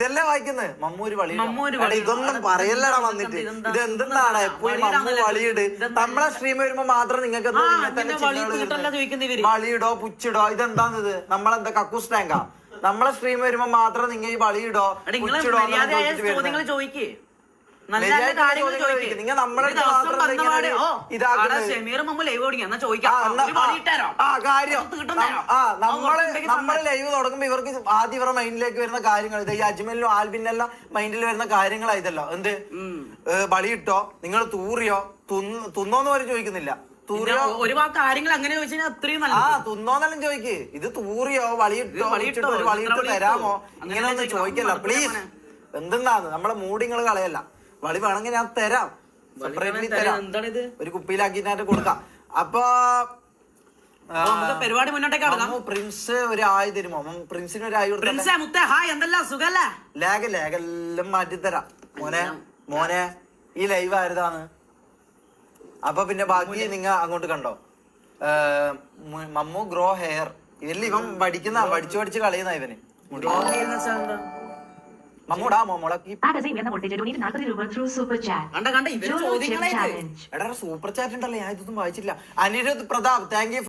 ഇതല്ലേ വായിക്കുന്നത് മമ്മൂര് വളി. ഇതൊന്നും പറയല്ലടാ വന്നിട്ട്. ഇത് എന്തെന്നാണ് എപ്പോഴും മമ്മൂ വളിയിട്. നമ്മളെ സ്ട്രീം വരുമ്പോ മാത്രം നിങ്ങൾക്ക് വളിയിടോ പുച്ചിടോ ഇതെന്താന്നത്? നമ്മളെന്താ കക്കൂസ് ടാങ്കാ? നമ്മളെ സ്ട്രീം വരുമ്പോ മാത്രം നിങ്ങൾ ഈ വളിയിടോ പുച്ചിടോ ചോദിക്കേ നിങ്ങൾ നമ്മളെ നമ്മള് ലൈവ് തുടങ്ങുമ്പോ ഇവർക്ക് ആദ്യം ഇവരുടെ മൈൻഡിലേക്ക് വരുന്ന കാര്യങ്ങൾ ഇത് ഈ അജ്മലിനും ആൽബിനെല്ലാം മൈൻഡിൽ വരുന്ന കാര്യങ്ങളാ ഇതല്ലോ. എന്ത് ബളിയിട്ടോ, നിങ്ങൾ തൂറിയോ, തുന്നോന്ന് പോലും ചോദിക്കുന്നില്ല. ഒരുപാട് കാര്യങ്ങൾ അങ്ങനെ തുന്നോന്നെല്ലാം ചോദിക്ക്. ഇത് തൂറിയോ വളിയിട്ടോ വളിയിട്ട് തരാമോ ഇങ്ങനെയൊന്നും ചോദിക്കല്ല പ്ലീസ്. എന്തെന്നാന്ന് നമ്മളെ മൂടിങ്ങൾ കളയല്ല. വളി വേണമെങ്കിൽ ഞാൻ തരാം, സെപ്പറേറ്റ്ലി തരാം, ഒരു കുപ്പിയിലാക്കിട്ട് കൊടുക്കാം. അപ്പൊ പരിപാടി മുന്നോട്ടേക്ക് പ്രിൻസ് ഒരു ആയി തരുമോ? പ്രിൻസിന് ഒരു ആയി ലാഗെല്ലാം മാറ്റിത്തരാം മോനെ. ഈ ലൈവ് ആരുതാണ്? അപ്പൊ പിന്നെ ബാക്കി നിങ്ങ അങ്ങോട്ട് കണ്ടോ. മമ്മു ഗ്രോ ഹെയർ ഇവരിൽ ഇവൻ പഠിച്ച് കളയുന്ന ഇവന് മമ്മൂടാ സൂപ്പർ ചാറ്റ് ഉണ്ടല്ലോ. ഞാൻ ഇതൊന്നും വായിച്ചില്ല. Anirudh Pratap thank U.